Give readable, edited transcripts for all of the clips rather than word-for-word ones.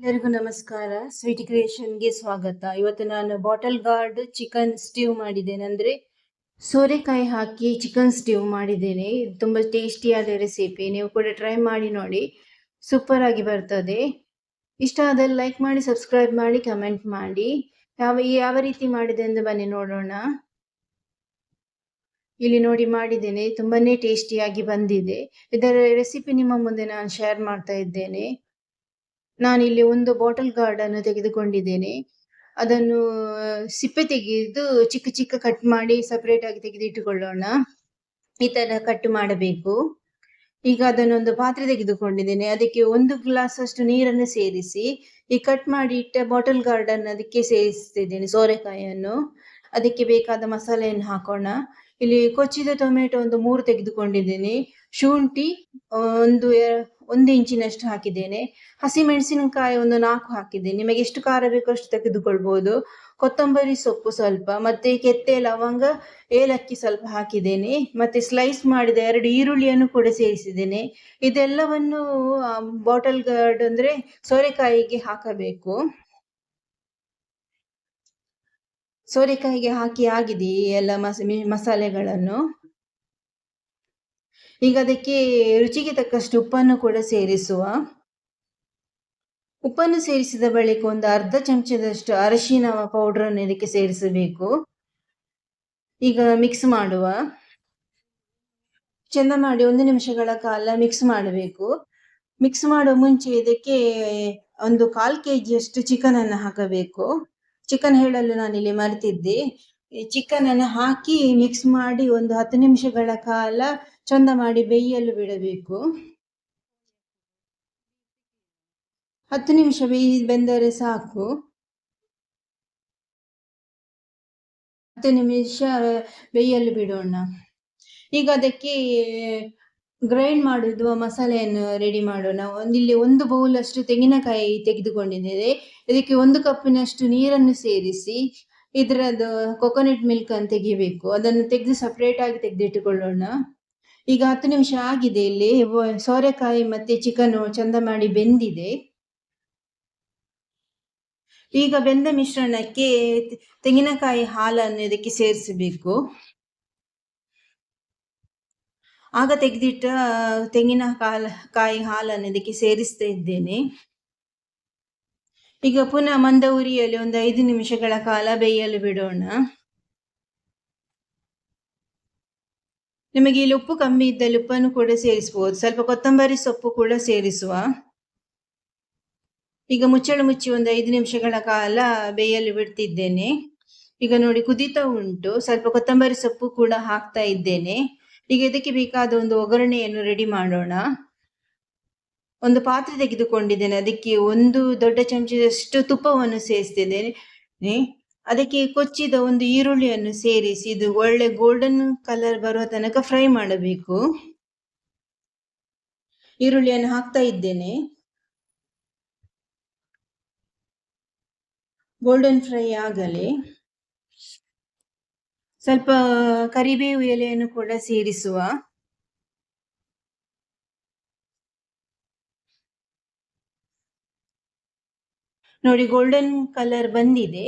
ಎಲ್ಲರಿಗೂ ನಮಸ್ಕಾರ. ಸ್ವೀಟಿ ಕ್ರಿಯೇಷನ್ಗೆ ಸ್ವಾಗತ. ಇವತ್ತು ನಾನು ಬಾಟಲ್ ಗಾರ್ಡ್ ಚಿಕನ್ ಸ್ಟ್ಯೂ ಮಾಡಿದ್ದೇನೆ. ಅಂದರೆ ಸೋರೆಕಾಯಿ ಹಾಕಿ ಚಿಕನ್ ಸ್ಟ್ಯೂ ಮಾಡಿದ್ದೇನೆ. ತುಂಬ ಟೇಸ್ಟಿಯಾದ ರೆಸಿಪಿ. ನೀವು ಕೂಡ ಟ್ರೈ ಮಾಡಿ ನೋಡಿ, ಸೂಪರ್ ಆಗಿ ಬರ್ತದೆ. ಇಷ್ಟ ಆದಲ್ಲಿ ಲೈಕ್ ಮಾಡಿ, ಸಬ್ಸ್ಕ್ರೈಬ್ ಮಾಡಿ, ಕಮೆಂಟ್ ಮಾಡಿ. ಯಾವ ರೀತಿ ಮಾಡಿದೆ ಎಂದು ಬನ್ನಿ ನೋಡೋಣ. ಇಲ್ಲಿ ನೋಡಿ ಮಾಡಿದ್ದೇನೆ, ತುಂಬಾನೇ ಟೇಸ್ಟಿಯಾಗಿ ಬಂದಿದೆ. ಇದರ ರೆಸಿಪಿ ನಿಮ್ಮ ಮುಂದೆ ನಾನು ಶೇರ್ ಮಾಡ್ತಾ ಇದ್ದೇನೆ. ನಾನಿಲ್ಲಿ ಒಂದು ಬಾಟಲ್ ಗಾರ್ಡ್ ಅನ್ನು ತೆಗೆದುಕೊಂಡಿದ್ದೇನೆ. ಅದನ್ನು ಸಿಪ್ಪೆ ತೆಗೆದು ಚಿಕ್ಕ ಚಿಕ್ಕ ಕಟ್ ಮಾಡಿ ಸಪರೇಟ್ ಆಗಿ ತೆಗೆದಿಟ್ಟುಕೊಳ್ಳೋಣ. ಈ ತರ ಕಟ್ ಮಾಡಬೇಕು. ಈಗ ಅದನ್ನೊಂದು ಪಾತ್ರೆ ತೆಗೆದುಕೊಂಡಿದ್ದೇನೆ. ಅದಕ್ಕೆ 1 ಗ್ಲಾಸ್ ಅಷ್ಟು ನೀರನ್ನು ಸೇರಿಸಿ ಈ ಕಟ್ ಮಾಡಿ ಇಟ್ಟ ಬಾಟಲ್ ಗಾರ್ಡ್ ಅನ್ನು ಅದಕ್ಕೆ ಸೇರಿಸ್ತಿದ್ದೇನೆ. ಸೋರೆಕಾಯಿಯನ್ನು ಅದಕ್ಕೆ ಬೇಕಾದ ಮಸಾಲೆಯನ್ನು ಹಾಕೋಣ. ಇಲ್ಲಿ ಕೊಚ್ಚಿದ ಟೊಮೆಟೊ ಒಂದು 3 ತೆಗೆದುಕೊಂಡಿದ್ದೇನೆ. ಶುಂಠಿ ಒಂದು ಇಂಚಿನಷ್ಟು ಹಾಕಿದ್ದೇನೆ. ಹಸಿಮೆಣಸಿನಕಾಯಿ ಒಂದು 4 ಹಾಕಿದ್ದೇನೆ. ನಿಮಗೆ ಎಷ್ಟು ಖಾರ ಬೇಕೋ ಅಷ್ಟು ತೆಗೆದುಕೊಳ್ಬಹುದು. ಕೊತ್ತಂಬರಿ ಸೊಪ್ಪು ಸ್ವಲ್ಪ, ಮತ್ತೆ ಕೆತ್ತೆ ಲವಂಗ, ಏಲಕ್ಕಿ ಸ್ವಲ್ಪ ಹಾಕಿದ್ದೇನೆ. ಮತ್ತೆ ಸ್ಲೈಸ್ ಮಾಡಿದ 2 ಈರುಳ್ಳಿಯನ್ನು ಕೂಡ ಸೇರಿಸಿದ್ದೇನೆ. ಇದೆಲ್ಲವನ್ನು ಬಾಟಲ್ ಗಾರ್ಡ್ ಅಂದ್ರೆ ಸೋರೆಕಾಯಿಗೆ ಹಾಕಬೇಕು. ಸೋರೆಕಾಯಿಗೆ ಹಾಕಿ ಆಗಿದೆ ಎಲ್ಲ ಮಸಾಲೆಗಳನ್ನು. ಈಗ ಅದಕ್ಕೆ ರುಚಿಗೆ ತಕ್ಕಷ್ಟು ಉಪ್ಪನ್ನು ಕೂಡ ಸೇರಿಸುವ. ಉಪ್ಪನ್ನು ಸೇರಿಸಿದ ಬಳಿಕ ಒಂದು ಅರ್ಧ ಚಮಚದಷ್ಟು ಅರಿಶಿನ ಪೌಡರ್ ಅನ್ನು ಇದಕ್ಕೆ ಸೇರಿಸಬೇಕು. ಈಗ ಮಿಕ್ಸ್ ಮಾಡುವ. ಚೆಂದ ಮಾಡಿ 1 ನಿಮಿಷಗಳ ಕಾಲ ಮಿಕ್ಸ್ ಮಾಡಬೇಕು. ಮಿಕ್ಸ್ ಮಾಡುವ ಮುಂಚೆ ಇದಕ್ಕೆ ಒಂದು 1/4 kg ಅಷ್ಟು ಚಿಕನ್ ಅನ್ನು ಹಾಕಬೇಕು. ಚಿಕನ್ ಹೇಳಲು ನಾನಿಲ್ಲಿ ಮರೆತಿದ್ದೆ. ಚಿಕನ್ ಅನ್ನು ಹಾಕಿ ಮಿಕ್ಸ್ ಮಾಡಿ ಒಂದು 10 ನಿಮಿಷಗಳ ಕಾಲ ಚಂದ ಮಾಡಿ ಬೇಯಲು ಬಿಡಬೇಕು. 10 ನಿಮಿಷ ಬೆಂದರೆ ಸಾಕು. 10 ನಿಮಿಷ ಬೇಯಲು ಬಿಡೋಣ. ಈಗ ಅದಕ್ಕೆ ಗ್ರೈಂಡ್ ಮಾಡುವ ಮಸಾಲೆಯನ್ನು ರೆಡಿ ಮಾಡೋಣ. ಇಲ್ಲಿ 1 ಬೌಲ್ ಅಷ್ಟು ತೆಂಗಿನಕಾಯಿ ತೆಗೆದುಕೊಂಡಿದ್ದೇನೆ. ಇದಕ್ಕೆ 1 ಕಪ್ಪಿನಷ್ಟು ನೀರನ್ನು ಸೇರಿಸಿ ಇದರದ್ದು ಕೊಕೊನಟ್ ಮಿಲ್ಕ್ ಅನ್ನು ತೆಗಿಬೇಕು. ಅದನ್ನು ತೆಗೆದು ಸಪರೇಟ್ ಆಗಿ ತೆಗೆದಿಟ್ಟುಕೊಳ್ಳೋಣ. ಈಗ 10 ನಿಮಿಷ ಆಗಿದೆ. ಇಲ್ಲಿ ಸೋರೆಕಾಯಿ ಮತ್ತೆ ಚಿಕನ್ ಚಂದ ಮಾಡಿ ಬೆಂದಿದೆ. ಈಗ ಬೆಂದ ಮಿಶ್ರಣಕ್ಕೆ ತೆಂಗಿನಕಾಯಿ ಹಾಲನ್ನು ಇದಕ್ಕೆ ಸೇರಿಸಬೇಕು. ಆಗ ತೆಗೆದಿಟ್ಟ ತೆಂಗಿನಕಾಯಿ ಹಾಲನ್ನು ಇದಕ್ಕೆ ಸೇರಿಸ್ತಾ ಇದ್ದೇನೆ. ಈಗ ಪುನಃ ಮಂದ ಉರಿಯಲ್ಲಿ ಒಂದು 5 ನಿಮಿಷಗಳ ಕಾಲ ಬೇಯಲು ಬಿಡೋಣ. ನಿಮಗೆ ಇಲ್ಲಿ ಉಪ್ಪು ಕಮ್ಮಿ ಇದ್ದಲ್ಲಿ ಉಪ್ಪನ್ನು ಕೂಡ ಸೇರಿಸಬಹುದು. ಸ್ವಲ್ಪ ಕೊತ್ತಂಬರಿ ಸೊಪ್ಪು ಕೂಡ ಸೇರಿಸುವ. ಈಗ ಮುಚ್ಚಳ ಮುಚ್ಚಿ ಒಂದು 5 ನಿಮಿಷಗಳ ಕಾಲ ಬೇಯಲು ಬಿಡ್ತಿದ್ದೇನೆ. ಈಗ ನೋಡಿ ಕುದೀತಾ ಉಂಟು. ಸ್ವಲ್ಪ ಕೊತ್ತಂಬರಿ ಸೊಪ್ಪು ಕೂಡ ಹಾಕ್ತಾ ಇದ್ದೇನೆ. ಈಗ ಇದಕ್ಕೆ ಬೇಕಾದ ಒಂದು ಒಗ್ಗರಣೆಯನ್ನು ರೆಡಿ ಮಾಡೋಣ. ಒಂದು ಪಾತ್ರೆ ತೆಗೆದುಕೊಂಡಿದ್ದೇನೆ. ಅದಕ್ಕೆ 1 ದೊಡ್ಡ ಚಮಚದಷ್ಟು ತುಪ್ಪವನ್ನು ಸೇರಿಸ್ತಿದ್ದೇನೆ. ಅದಕ್ಕೆ ಕೊಚ್ಚಿದ 1 ಈರುಳ್ಳಿಯನ್ನು ಸೇರಿಸಿ ಇದು ಒಳ್ಳೆ ಗೋಲ್ಡನ್ ಕಲರ್ ಬರುವ ತನಕ ಫ್ರೈ ಮಾಡಬೇಕು. ಈರುಳ್ಳಿಯನ್ನು ಹಾಕ್ತಾ ಇದ್ದೇನೆ. ಗೋಲ್ಡನ್ ಫ್ರೈ ಆಗಲಿ. ಸ್ವಲ್ಪ ಕರಿಬೇವು ಎಲೆಯನ್ನು ಕೂಡ ಸೇರಿಸುವ. ನೋಡಿ ಗೋಲ್ಡನ್ ಕಲರ್ ಬಂದಿದೆ.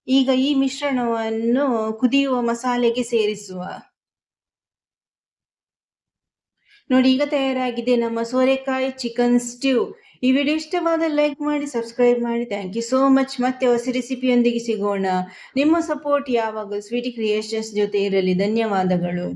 ಈಗ ಈ ಮಿಶ್ರಣವನ್ನು ಕುದಿಯುವ ಮಸಾಲೆಗೆ ಸೇರಿಸುವ. ನೋಡಿ ಈಗ ತಯಾರಾಗಿದೆ ನಮ್ಮ ಸೋರೆಕಾಯಿ ಚಿಕನ್ ಸ್ಟ್ಯೂ. ಈ ವಿಡಿಯೋ ಇಷ್ಟವಾದ ಲೈಕ್ ಮಾಡಿ, ಸಬ್ಸ್ಕ್ರೈಬ್ ಮಾಡಿ. Thank you so much. ಮತ್ತೆ ಹೊಸ ರೆಸಿಪಿಯೊಂದಿಗೆ ಸಿಗೋಣ. ನಿಮ್ಮ ಸಪೋರ್ಟ್ ಯಾವಾಗಲೂ ಸ್ವೀಟಿ ಕ್ರಿಯೇಷನ್ಸ್ ಜೊತೆ ಇರಲಿ. ಧನ್ಯವಾದಗಳು.